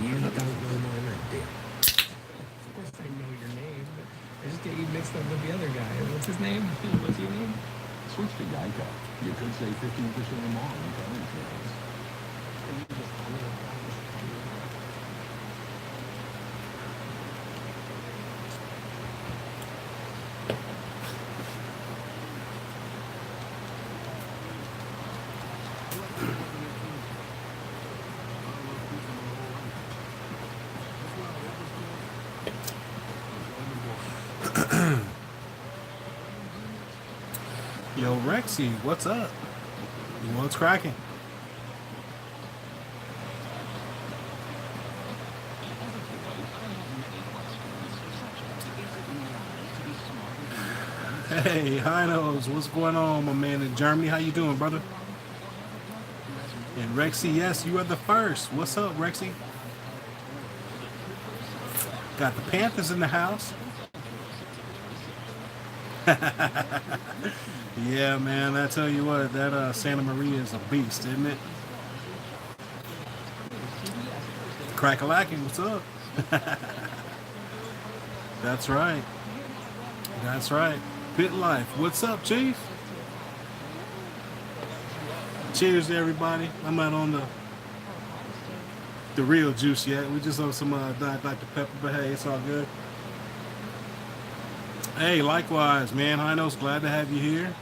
You don't know my name. Of course I know your name, but I just get you mixed up with the other guy. What's his name? What's your name? Switch to Geico. You could save 15% or more on car insurance. And you just call me like that. Yo, Rexy, what's up? What's cracking? Hey, Hinos, what's going on, my man in Germany? How you doing, brother? And Rexy, yes, you are the first. What's up, Rexy? Got the Panthers in the house. Yeah, man, I tell you what, that Santa Maria is a beast, isn't it? Crack-a-lacking, what's up? That's right. That's right. Pit life. What's up, Chief? Cheers to everybody. I'm not on the real juice yet. We just on some Dr. Pepper, but hey, it's all good. Hey, likewise, man. Hinos, glad to have you here.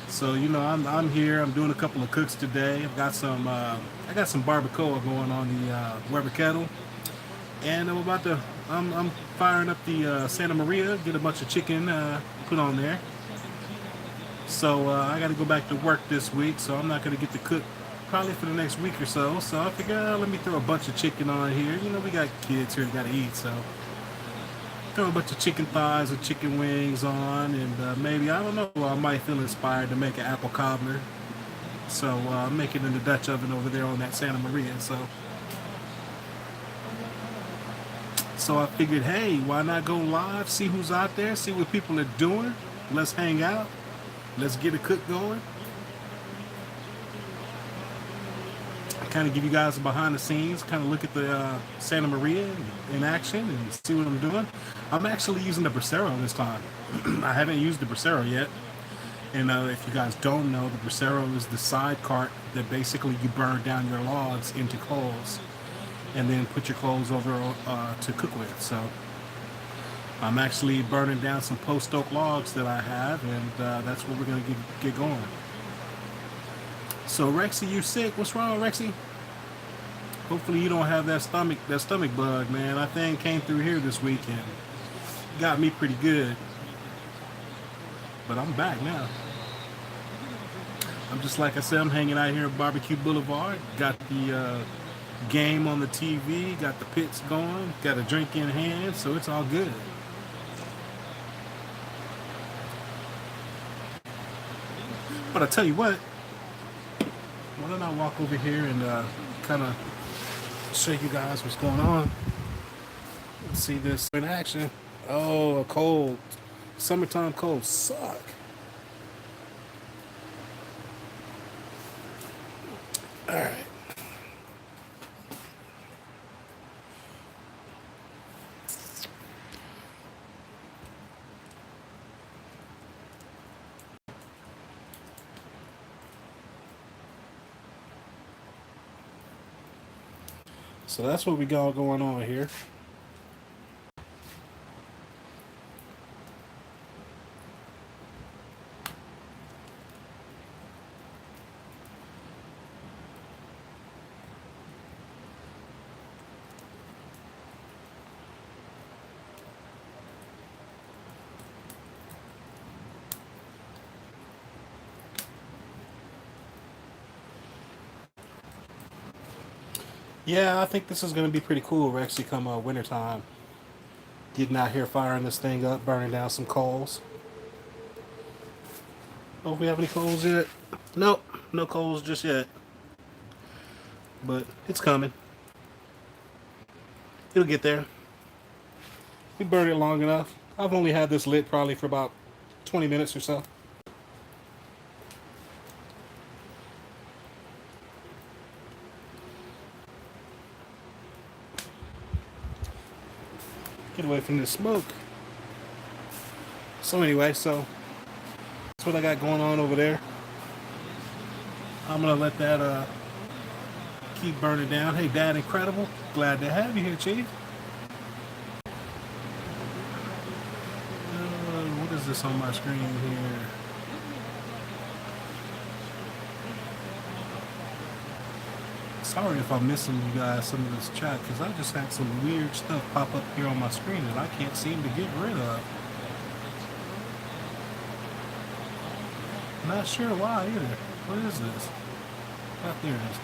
So you know, I'm here. I'm doing a couple of cooks today. I got some barbacoa going on the Weber kettle, and I'm firing up the Santa Maria. Get a bunch of chicken put on there. So I got to go back to work this week, so I'm not going to get to cook probably for the next week or so. So I figured, let me throw a bunch of chicken on here. You know, we got kids here that got to eat, so throw a bunch of chicken thighs or chicken wings on, and maybe, I don't know, I might feel inspired to make an apple cobbler. So I'm making it in the Dutch oven over there on that Santa Maria. So I figured, hey, why not go live, see who's out there, see what people are doing. Let's hang out. Let's get a cook going. Kind of give you guys a behind the scenes, kind of look at the Santa Maria in action and see what I'm doing. I'm actually using the Bracero this time. I haven't used the Bracero yet. And if you guys don't know, the Bracero is the side cart that basically you burn down your logs into coals and then put your coals over to cook with. So I'm actually burning down some post oak logs that I have, and that's what we're going to get going. So Rexy, you sick? What's wrong, Rexy? Hopefully you don't have that stomach bug, man. That thing came through here this weekend. Got me pretty good. But I'm back now. I'm just like I said, I'm hanging out here at Barbecue Boulevard. Got the game on the TV, got the pits going, got a drink in hand, so it's all good. But I tell you what, why don't I walk over here and kind of show you guys what's going on. Let's see this in action. Oh, a cold. Summertime colds suck. All right. So that's what we got going on here. Yeah, I think this is going to be pretty cool. We're actually come wintertime. Getting out here, firing this thing up, burning down some coals. Oh, we have any coals yet? Nope, no coals just yet. But it's coming. It'll get there. We burned it long enough. I've only had this lit probably for about 20 minutes or so. Get away from this smoke. So anyway, so that's what I got going on over there. I'm gonna let that keep burning down. Hey, Dad, incredible. Glad to have you here, Chief. What is this on my screen here? Sorry if I'm missing you guys some of this chat, because I just had some weird stuff pop up here on my screen that I can't seem to get rid of. Not sure why either. What is this? Oh, there it is.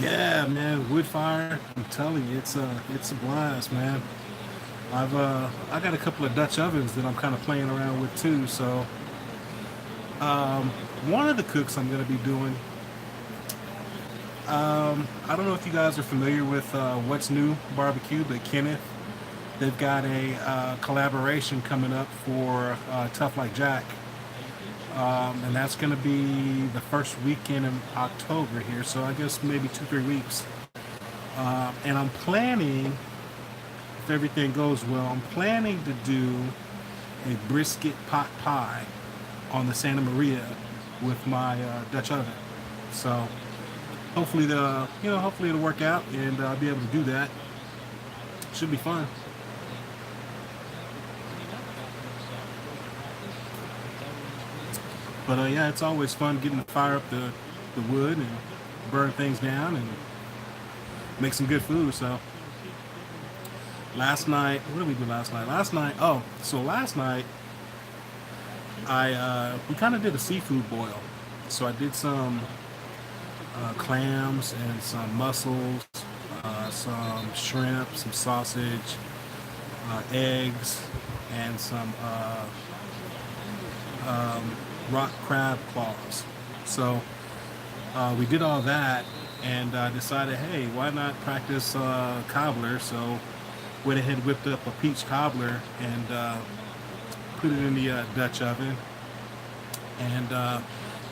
Yeah, man, wood fire. I'm telling you, it's a blast, man. I got a couple of Dutch ovens that I'm kind of playing around with too. So one of the cooks I'm going to be doing. I don't know if you guys are familiar with What's New Barbecue, but Kenneth, they've got a collaboration coming up for Tough Like Jack. And that's going to be the first weekend in October here, so I guess maybe 2-3 weeks. And I'm planning, if everything goes well, I'm planning to do a brisket pot pie on the Santa Maria with my Dutch oven. So hopefully hopefully it'll work out and I'll be able to do that. Should be fun. But yeah, it's always fun getting to fire up the wood and burn things down and make some good food. So last night, what did we do last night? Last night we kind of did a seafood boil. So I did some clams and some mussels, some shrimp, some sausage, eggs, and some rock crab claws. So we did all that and decided, hey, why not practice cobbler? So went ahead and whipped up a peach cobbler and put it in the Dutch oven. And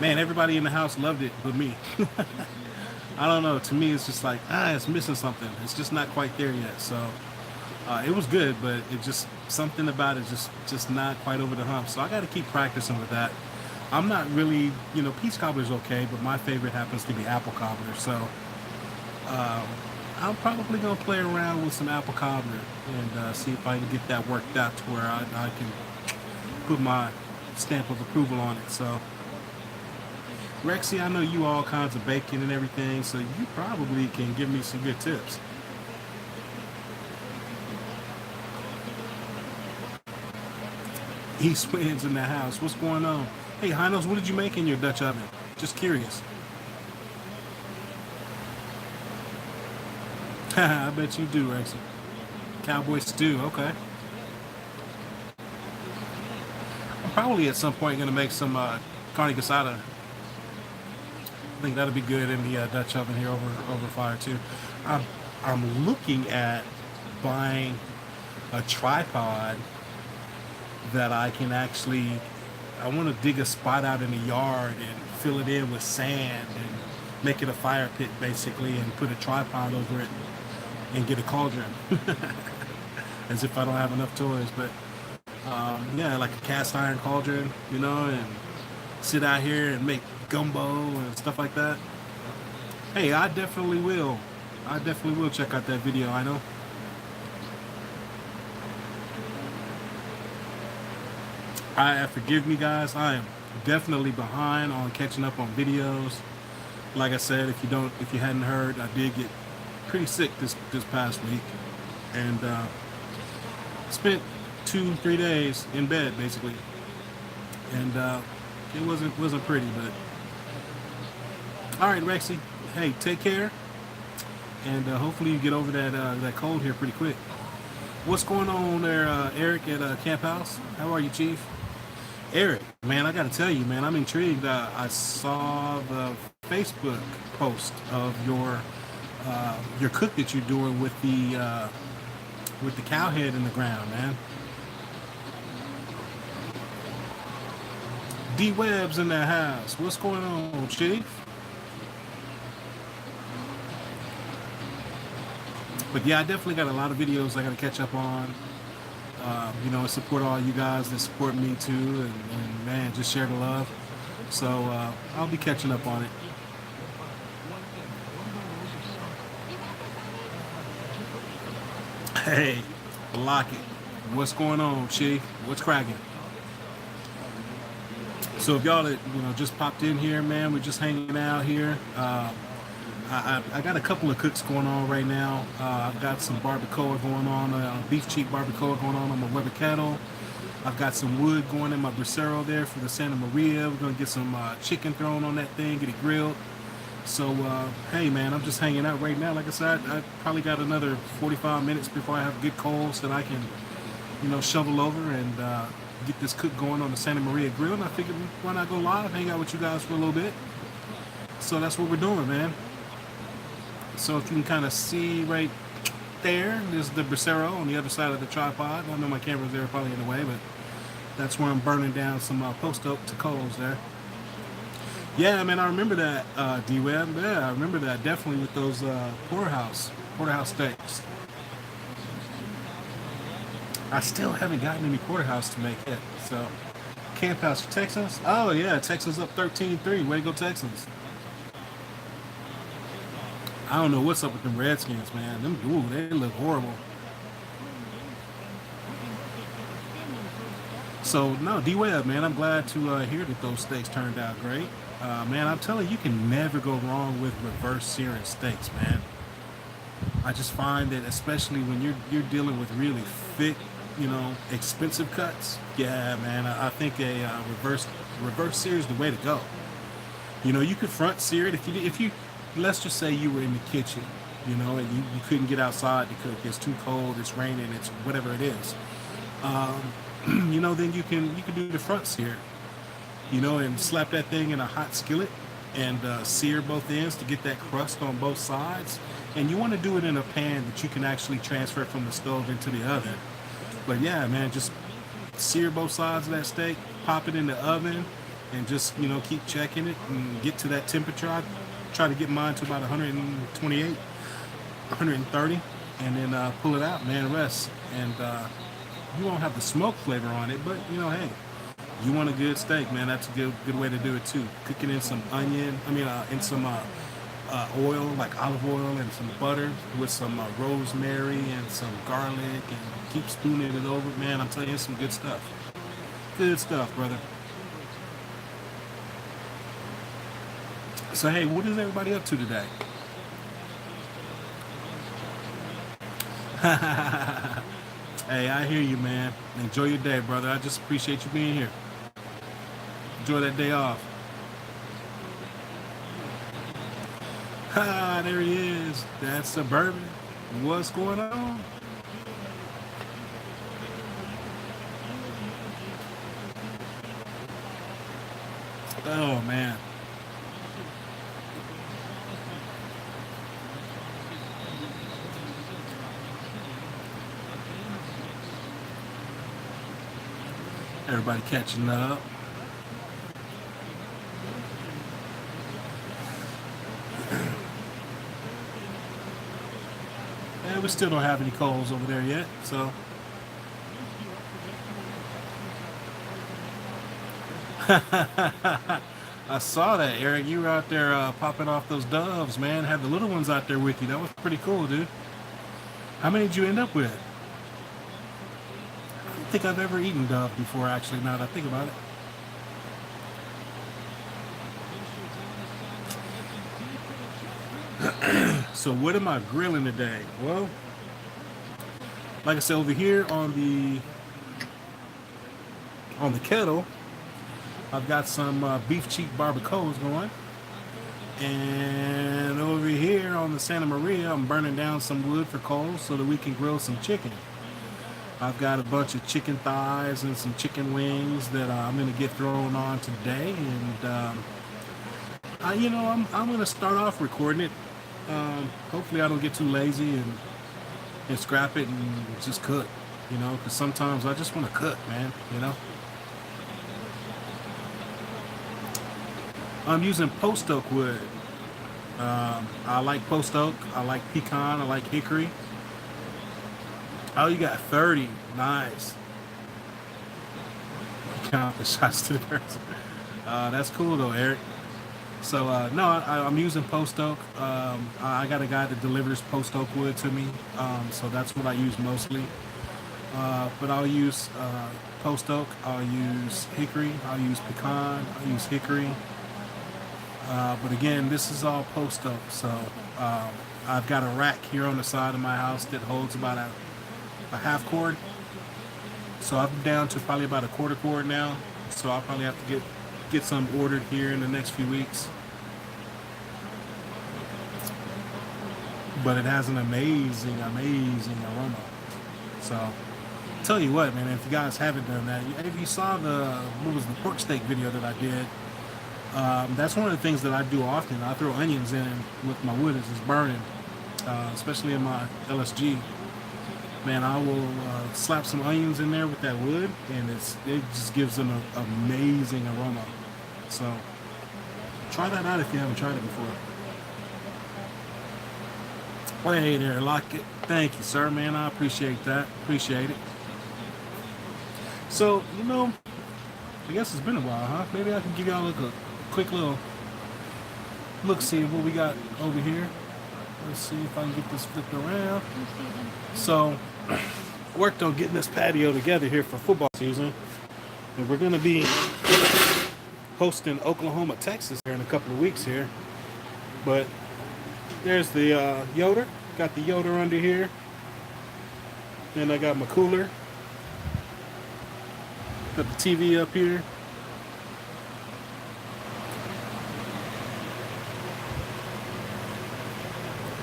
man, everybody in the house loved it but me. I don't know, to me it's just like, it's missing something. It's just not quite there yet. So it was good, but it just, something about it just not quite over the hump. So I got to keep practicing with that. I'm not really, peach cobbler's okay, but my favorite happens to be apple cobbler. So I'm probably going to play around with some apple cobbler and see if I can get that worked out to where I can put my stamp of approval on it. So Rexy, I know you all kinds of bacon and everything, so you probably can give me some good tips. East Winds in the house. What's going on? Hey, Hinos, what did you make in your Dutch oven? Just curious. I bet you do, Rexy. Cowboy stew, okay. I'm probably at some point going to make some carne asada. I think that'll be good in the Dutch oven here over fire too. I'm looking at buying a tripod that I can actually, I want to dig a spot out in the yard and fill it in with sand and make it a fire pit basically and put a tripod over it and get a cauldron. As if I don't have enough toys, but yeah, like a cast iron cauldron, and sit out here and make gumbo and stuff like that. Hey, I definitely will check out that video, I know. Forgive me guys, I am definitely behind on catching up on videos. Like I said, if you hadn't heard, I did get pretty sick this past week and spent 2-3 days in bed basically, and it wasn't pretty, but all right, Rexy, hey, take care, and hopefully you get over that cold here pretty quick. What's going on there, Eric at Camp House? How are you, Chief? Eric, man, I gotta tell you, man, I'm intrigued. I saw the Facebook post of your cook that you're doing with the cow head in the ground, man. D Webb's in the house. What's going on, Chief? But yeah, I definitely got a lot of videos I got to catch up on. You know, and support all you guys that support me too, and man, just share the love. So I'll be catching up on it. Hey, Lock it. What's going on, Chief? What's cracking? So if y'all that just popped in here, man, we're just hanging out here. I got a couple of cooks going on right now. I've got some barbacoa going on, beef cheek barbacoa going on my Weber kettle. I've got some wood going in my bracero there for the Santa Maria. We're gonna get some chicken thrown on that thing, get it grilled. So hey man, I'm just hanging out right now. Like I said, I probably got another 45 minutes before I have good coals that I can, shovel over and get this cook going on the Santa Maria grill. And I figured, why not go live, hang out with you guys for a little bit. So that's what we're doing, man. So if you can kind of see right there, there's the bracero on the other side of the tripod. I know my camera's there probably in the way, but that's where I'm burning down some post oak to coals there. Yeah, man, I remember that, D-Web. Yeah, I remember that definitely with those porterhouse steaks. I still haven't gotten any porterhouse to make yet. So, Camp House for Texans. Oh yeah, Texans up 13-3. Way to go, Texans. I don't know what's up with them Redskins, man. They look horrible. So, no, D-Web, man, I'm glad to hear that those steaks turned out great. Man, I'm telling you, you can never go wrong with reverse searing steaks, man. I just find that especially when you're dealing with really thick, expensive cuts, yeah, man, I think a reverse sear is the way to go. You could front sear it if you let's just say you were in the kitchen, and you couldn't get outside to cook. It's too cold, it's raining, it's whatever it is. Then you can do the front sear, and slap that thing in a hot skillet and sear both ends to get that crust on both sides. And you want to do it in a pan that you can actually transfer from the stove into the oven. But yeah, man, just sear both sides of that steak, pop it in the oven, and just, keep checking it and get to that temperature. I try to get mine to about 128, 130, and then pull it out, man, rest. And you won't have the smoke flavor on it, but, hey, you want a good steak, man, that's a good way to do it too. Cook it in some onion, in some oil, like olive oil, and some butter with some rosemary and some garlic, and keep spooning it over. Man, I'm telling you, it's some good stuff. Good stuff, brother. So hey, what is everybody up to today? Hey, I hear you, man. Enjoy your day, brother. I just appreciate you being here. Enjoy that day off. Ah, there he is. That's Suburban. What's going on? Oh, man. Everybody catching up. And we still don't have any coals over there yet, so. I saw that, Eric. You were out there popping off those doves, man. Had the little ones out there with you. That was pretty cool, dude. How many did you end up with? I don't think I've ever eaten dove before, actually, now that I think about it. So what am I grilling today? Well, like I said, over here on the kettle, I've got some beef cheek barbacoas going. And over here on the Santa Maria, I'm burning down some wood for coals so that we can grill some chicken. I've got a bunch of chicken thighs and some chicken wings that I'm going to get thrown on today. And, I'm going to start off recording it. Hopefully I don't get too lazy and scrap it and just cook, because sometimes I just want to cook, man, I'm using post oak wood. I like post oak, I like pecan, I like hickory. Oh, you got 30. Nice. Count the shots to the person. That's cool though, Eric. So no, I'm using post oak. I got a guy that delivers post oak wood to me, so that's what I use mostly. But I'll use post oak. I'll use hickory. I'll use pecan. I'll use hickory. But again, this is all post oak. So I've got a rack here on the side of my house that holds about a half cord. So I'm down to probably about a quarter cord now. So I'll probably have to get some ordered here in the next few weeks. But it has an amazing aroma. So tell you what, man, if you guys haven't done that, if you saw the pork steak video that I did, that's one of the things that I do often. I throw onions in with my wood as it's burning, especially in my LSG. Man, I will slap some onions in there with that wood, and it just gives them an amazing aroma. So try that out if you haven't tried it before. Well, hey there, Lockett. Thank you, sir, man. I appreciate that. Appreciate it. So, I guess it's been a while, huh? Maybe I can give y'all a quick little look-see of what we got over here. Let's see if I can get this flipped around. So, worked on getting this patio together here for football season. And we're going to be hosting Oklahoma, Texas here in a couple of weeks here. But there's the Yoder. Got the Yoder under here. Then I got my cooler. Got the TV up here.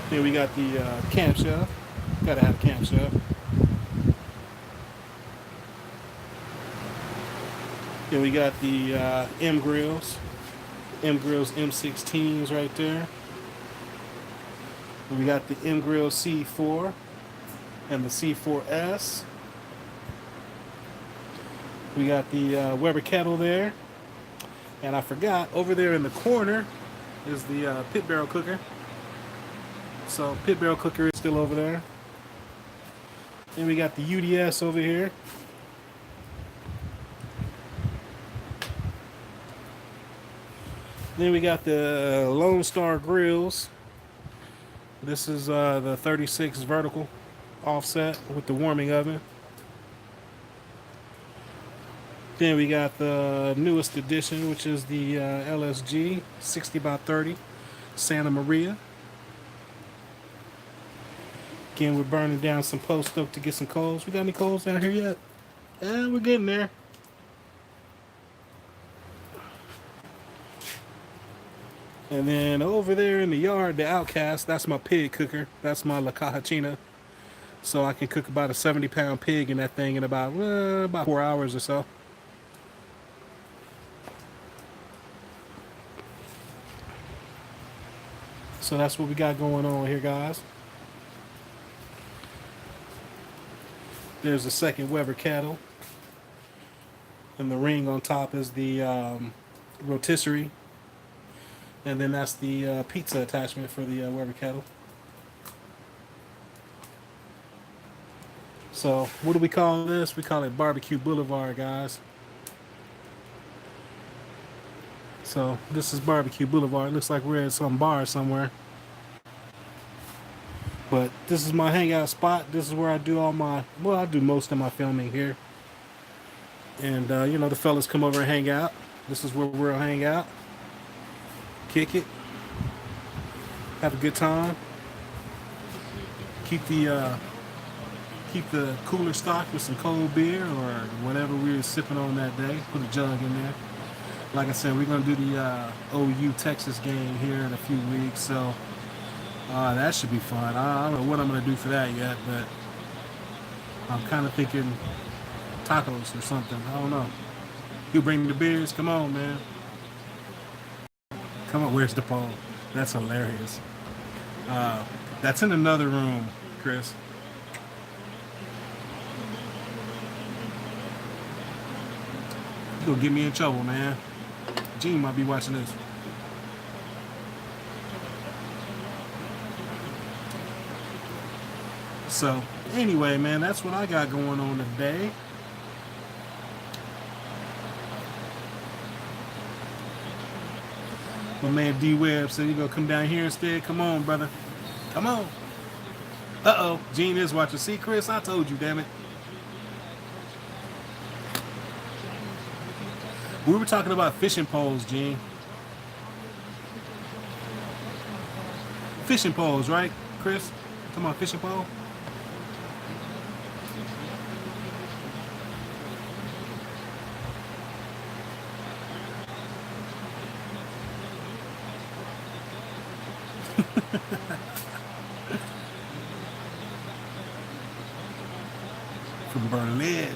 Then we got the camshaft. Gotta have a camshaft. Then we got the Grillz. Grillz M16s right there. And we got the Grillz C4 and the C4S. We got the Weber kettle there. And I forgot, over there in the corner is the pit barrel cooker. So pit barrel cooker is still over there. Then we got the UDS over here. Then we got the Lone Star Grillz. This is the 36 vertical offset with the warming oven. Then we got the newest edition, which is the LSG 60x30 Santa Maria. Again, we're burning down some post oak to get some coals. We got any coals down here yet? Yeah, we're getting there. And then over there in the yard, the Outcast, that's my pig cooker. That's my La Cajachina. So I can cook about a 70-pound pig in that thing in about 4 hours or so. So that's what we got going on here, guys. There's the second Weber kettle. And the ring on top is the rotisserie. And then that's the pizza attachment for the Weber kettle. So what do we call this? We call it Barbecue Boulevard, guys. So this is Barbecue Boulevard. Looks like we're at some bar somewhere. But this is my hangout spot. This is where I do I do most of my filming here. And the fellas come over and hang out. This is where we'll hang out. Kick it. Have a good time. Keep the cooler stocked with some cold beer or whatever we were sipping on that day. Put a jug in there. Like I said, we're going to do the OU Texas game here in a few weeks, so that should be fun. I don't know what I'm going to do for that yet, but I'm kind of thinking tacos or something. I don't know. You bring the beers? Come on, man. Come on, where's the pole? That's hilarious. That's in another room, Chris. You'll get me in trouble, man. Gene might be watching this. So, anyway, man, that's what I got going on today. My man D-Web said, you gonna come down here instead? Come on, brother. Come on. Uh-oh. Gene is watching. See, Chris, I told you, damn it. We were talking about fishing poles, Gene. Fishing poles, right, Chris? Come on, fishing pole. From Berlin.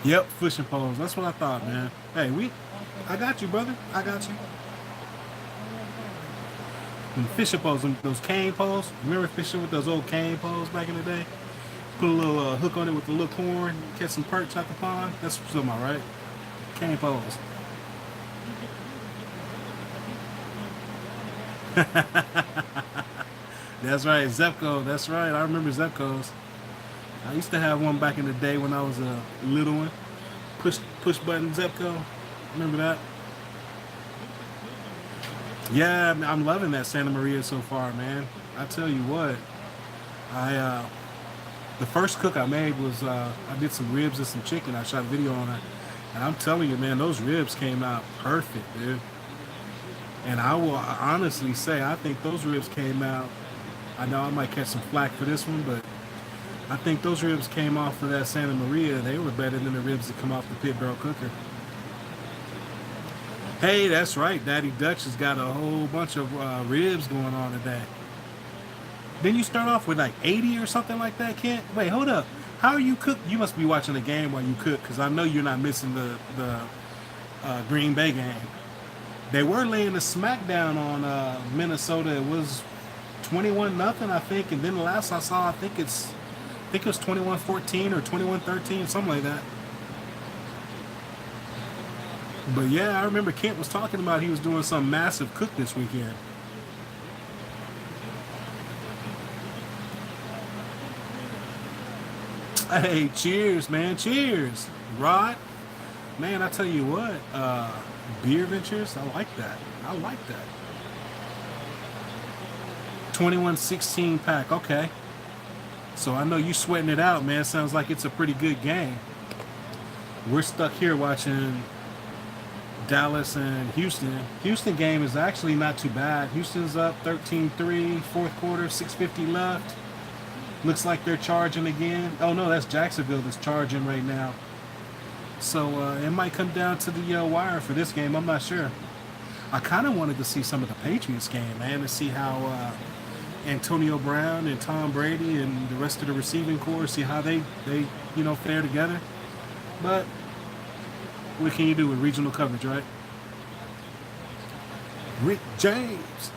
Yep, fishing poles. That's what I thought, man. Hey, I got you, brother. I got you. And fishing poles, those cane poles. Remember fishing with those old cane poles back in the day? Put a little hook on it with a little corn, catch some perch out the pond. That's what I'm talking about, right? Cane poles. That's right, Zepco. That's right. I remember Zepcos. I used to have one back in the day when I was a little one. Push button Zepco. Remember that? Yeah, I'm loving that Santa Maria so far, man. I tell you what, the first cook I made was I did some ribs and some chicken. I shot a video on it, and I'm telling you, man, those ribs came out perfect, dude. And I will honestly say, I think those ribs came out. I know I might catch some flack for this one, but I think those ribs came off of that Santa Maria. They were better than the ribs that come off the pit barrel cooker. Hey, that's right. Daddy Dutch has got a whole bunch of ribs going on today. Didn't you start off with like 80 or something like that, Kent? Wait, hold up. How are you cook? You must be watching the game while you cook, because I know you're not missing the Green Bay game. They were laying the smackdown on Minnesota. It was 21-0, I think, and then the last I saw, I think it was 21-14 or 21-13, something like that. But yeah, I remember Kent was talking about he was doing some massive cook this weekend. Hey, cheers, man, cheers. Rod, man, I tell you what, Beer Ventures, I like that. I like that. 21-16 pack, okay. So I know you sweating it out, man. Sounds like it's a pretty good game. We're stuck here watching Dallas and Houston. Houston game is actually not too bad. Houston's up 13-3, fourth quarter, 6:50 left. Looks like they're charging again. Oh no, that's Jacksonville that's charging right now. So it might come down to the wire for this game. I'm not sure. I kind of wanted to see some of the Patriots game, man, to see how Antonio Brown and Tom Brady and the rest of the receiving corps, see how they fare together. But what can you do with regional coverage, right? Rick James,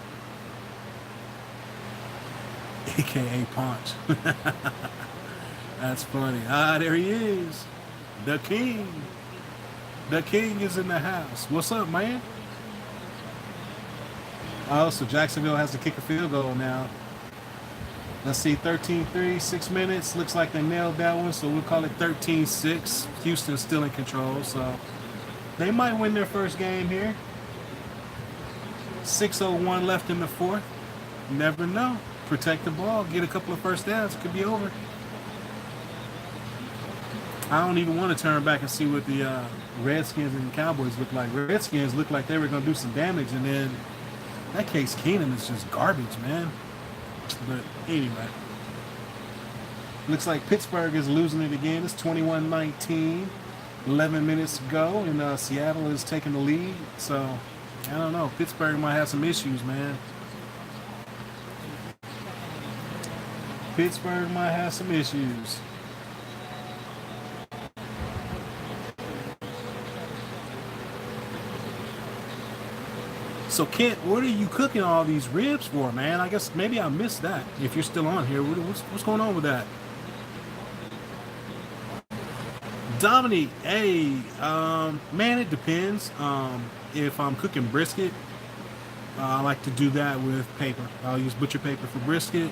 a.k.a. Punch. That's funny. Ah, there he is. The king. The king is in the house. What's up, man? Oh, so Jacksonville has to kick a field goal now. Let's see, 13-3, 6 minutes. Looks like they nailed that one, so we'll call it 13-6. Houston's still in control, so they might win their first game here. 6:01 left in the fourth. Never know. Protect the ball, get a couple of first downs. It could be over. I don't even want to turn back and see what the Redskins and Cowboys look like. Redskins look like they were going to do some damage, and then that Case Keenum is just garbage, man. But anyway, looks like Pittsburgh is losing it again. It's 21-19, 11 minutes to go, and Seattle is taking the lead. So I don't know. Pittsburgh might have some issues, man. Pittsburgh might have some issues. So Kent, what are you cooking all these ribs for, man? I guess maybe I missed that. If you're still on here, what's going on with that? Dominique, hey, man, it depends. If I'm cooking brisket, I like to do that with paper. I'll use butcher paper for brisket.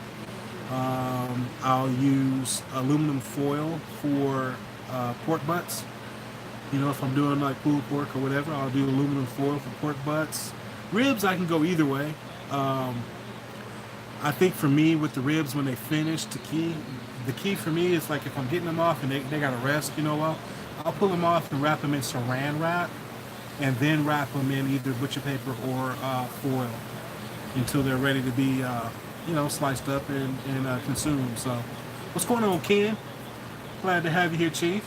I'll use aluminum foil for pork butts. You know, if I'm doing like pulled pork or whatever, I'll do aluminum foil for pork butts. Ribs, I can go either way. I think for me with the ribs, when they finish, the key for me is like if I'm getting them off and they got to rest, you know, I'll pull them off and wrap them in saran wrap and then wrap them in either butcher paper or foil until they're ready to be, you know, sliced up and consumed. So what's going on, Ken? Glad to have you here, Chief.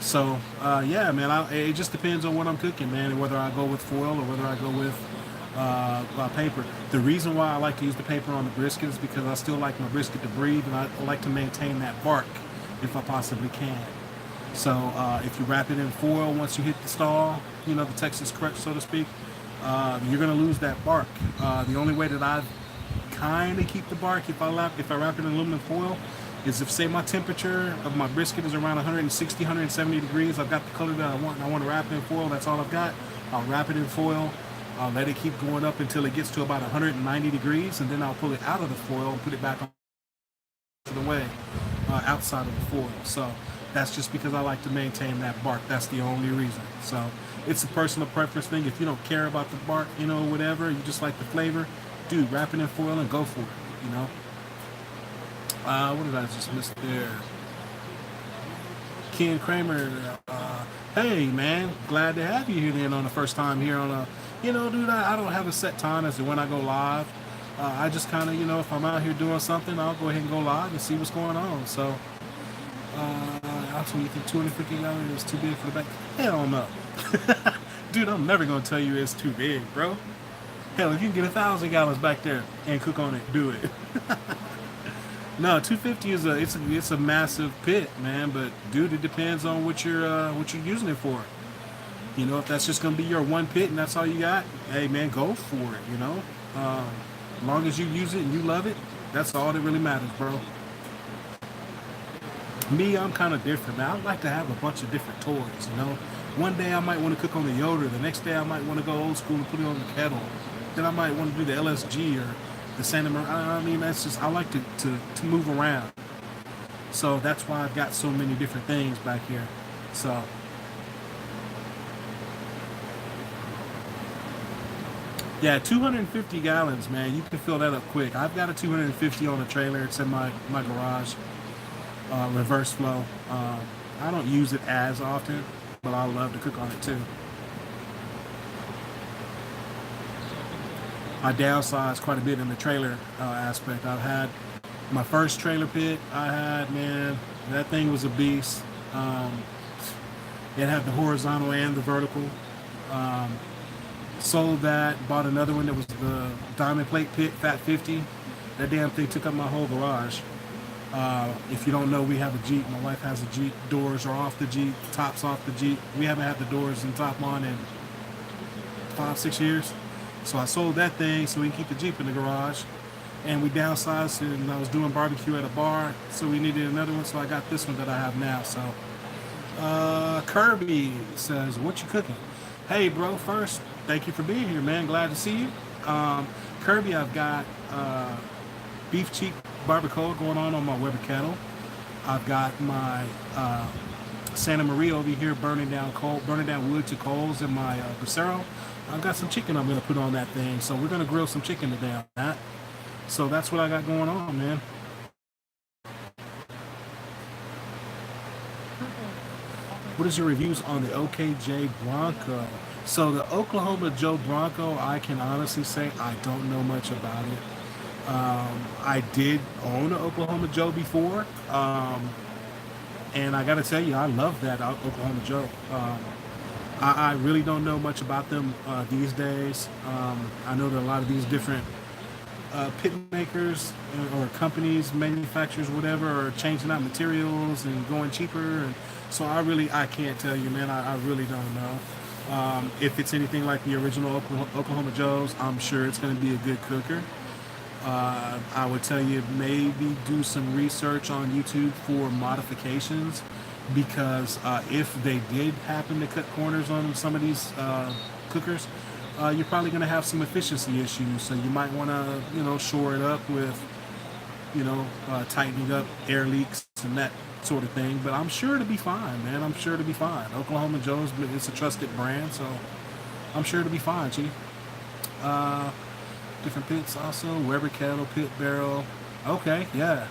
So, yeah, man, it just depends on what I'm cooking, man, and whether I go with foil or whether I go with paper. The reason why I like to use the paper on the brisket is because I still like my brisket to breathe, and I like to maintain that bark if I possibly can. So, if you wrap it in foil once you hit the stall, you know, the Texas crunch, so to speak, you're going to lose that bark. The only way that I kind of keep the bark if I wrap it in aluminum foil is if, say, my temperature of my brisket is around 160, 170 degrees, I've got the color that I want, and I want to wrap it in foil, that's all I've got. I'll wrap it in foil, I'll let it keep going up until it gets to about 190 degrees, and then I'll pull it out of the foil and put it back on the way outside of the foil. So that's just because I like to maintain that bark. That's the only reason. So it's a personal preference thing. If you don't care about the bark, you know, whatever, you just like the flavor, dude, wrap it in foil and go for it, you know. What did I just miss there? Ken Kramer, hey man, glad to have you here then on the first time here on a, you know, dude, I don't have a set time as to when I go live. I just kind of, you know, if I'm out here doing something, I'll go ahead and go live and see what's going on. So, actually, you think 250 gallons is too big for the back? Hell no. Dude, I'm never going to tell you it's too big, bro. Hell, if you can get 1,000 gallons back there and cook on it, do it. No, 250 is it's a massive pit, man. But dude, it depends on what you're using it for. You know, if that's just gonna be your one pit and that's all you got, hey man, go for it. You know, as long as you use it and you love it, that's all that really matters, bro. Me, I'm kind of different, man. I like to have a bunch of different toys. You know, one day I might want to cook on the Yoder. The next day I might want to go old school and put it on the kettle. Then I might want to do the LSG or the Santa Maria. I mean, that's just, I like to move around. So that's why I've got so many different things back here. So yeah, 250 gallons, man. You can fill that up quick. I've got a 250 on the trailer. It's in my garage, reverse flow. I don't use it as often, but I love to cook on it too. I downsized quite a bit in the trailer aspect. I've had my first trailer pit man, that thing was a beast. It had the horizontal and the vertical. Sold that, bought another one that was the diamond plate pit, Fat 50. That damn thing took up my whole garage. If you don't know, we have a Jeep. My wife has a Jeep. Doors are off the Jeep, tops off the Jeep. We haven't had the doors and top on in 5-6 years. So I sold that thing so we can keep the Jeep in the garage. And we downsized and I was doing barbecue at a bar, so we needed another one, so I got this one that I have now. So Kirby says, what you cooking? Hey bro, first, thank you for being here, man. Glad to see you. Kirby, I've got beef cheek barbacoa going on my Weber kettle. I've got my Santa Maria over here burning down wood to coals in my Bracero. I've got some chicken I'm going to put on that thing, so we're going to grill some chicken today on that. So that's what I got going on, man. What is your reviews on the OKJ Bronco? So the Oklahoma Joe Bronco, I can honestly say I don't know much about it. I did own an Oklahoma Joe before, and I got to tell you, I love that Oklahoma Joe. I really don't know much about them these days. I know that a lot of these different pit makers or companies, manufacturers, whatever, are changing out materials and going cheaper. And so I can't tell you, man. I really don't know. If it's anything like the original Oklahoma Joes, I'm sure it's going to be a good cooker. I would tell you maybe do some research on YouTube for modifications because if they did happen to cut corners on some of these cookers, you're probably going to have some efficiency issues. So you might want to, shore it up with, tightening up air leaks and that sort of thing. But I'm sure to be fine, man. I'm sure to be fine. Oklahoma Joe's, it's a trusted brand, so I'm sure to be fine, Chief. Different pits also. Weber kettle, pit barrel. Okay, yeah.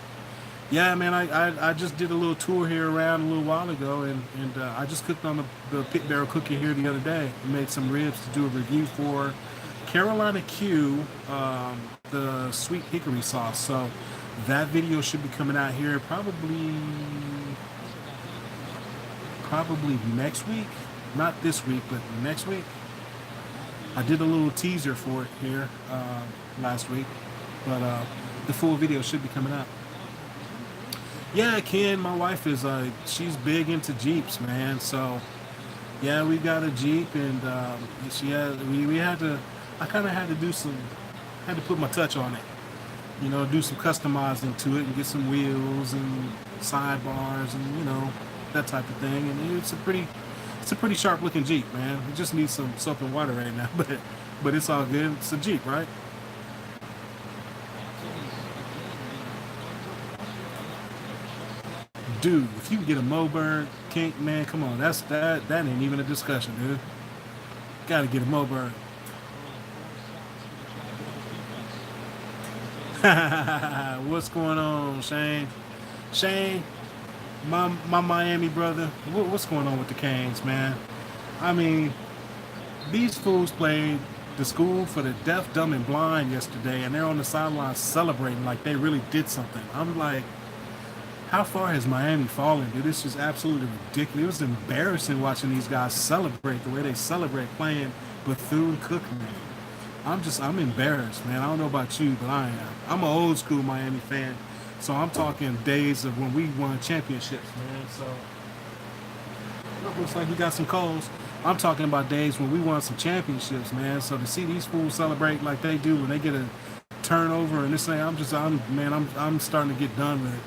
Yeah, man, I just did a little tour here around a little while ago, and I just cooked on the pit barrel cooker here the other day. I made some ribs to do a review for Carolina Q, the sweet hickory sauce. So that video should be coming out here probably next week. Not this week, but next week. I did a little teaser for it here last week, but the full video should be coming out. Yeah, Ken, my wife is she's big into Jeeps, man. So yeah, we got a Jeep, and we had to. I kind of had to put my touch on it. Do some customizing to it and get some wheels and sidebars and that type of thing. And it's a pretty sharp looking Jeep, man. It just needs some soap and water right now, but it's all good. It's a Jeep, right? Dude, if you can get a Moberg kink, man, come on, that ain't even a discussion, dude. Gotta get a Moberg. What's going on, Shane? Shane, my Miami brother, what's going on with the Canes, man? I mean, these fools played the school for the deaf, dumb, and blind yesterday, and they're on the sidelines celebrating like they really did something. I'm like, how far has Miami fallen, dude? This is absolutely ridiculous. It was embarrassing watching these guys celebrate the way they celebrate playing Bethune-Cookman. I'm embarrassed, man. I don't know about you, but I am. I'm an old school Miami fan, so I'm talking days of when we won championships, man. So looks like we got some calls. I'm talking about days when we won some championships, man. So to see these fools celebrate like they do when they get a turnover and this thing, I'm starting to get done with it.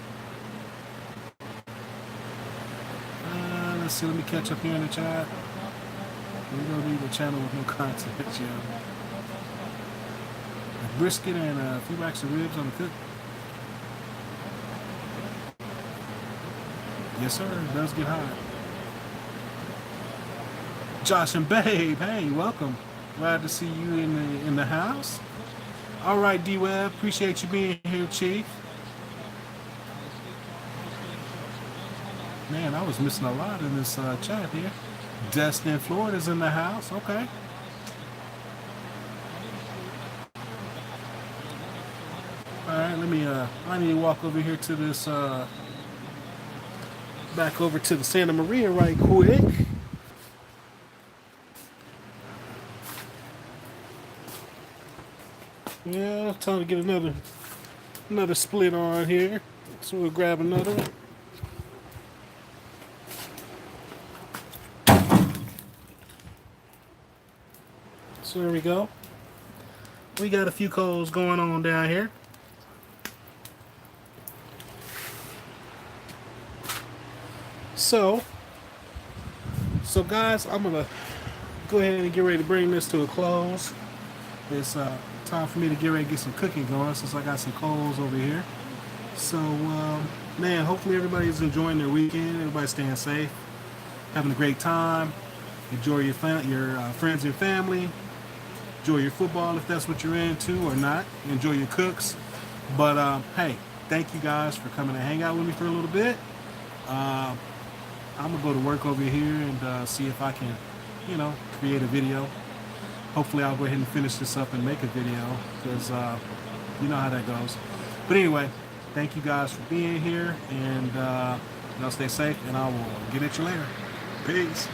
Let's see, let me catch up here in the chat. We don't need a channel with no content, yo. A brisket and a few racks of ribs on the cook. Yes, sir. It does get hot. Josh and Babe, hey, welcome. Glad to see you in the house. All right, D-Web, appreciate you being here, Chief. Man, I was missing a lot in this chat here. Destin, Florida's in the house. Okay. All right, I need to walk over here to this, back over to the Santa Maria right quick. Yeah, time to get another split on here. So we'll grab another one. So there we go. We got a few coals going on down here. So guys, I'm gonna go ahead and get ready to bring this to a close. It's time for me to get ready to get some cooking going since I got some coals over here. So man, hopefully everybody's enjoying their weekend. Everybody's staying safe, having a great time. Enjoy your friends and family. Enjoy your football if that's what you're into or not. Enjoy your cooks. But hey, thank you guys for coming to hang out with me for a little bit. I'm gonna go to work over here and see if I can, create a video. Hopefully I'll go ahead and finish this up and make a video because you know how that goes. But anyway, thank you guys for being here, and y'all stay safe, and I will get at you later. Peace.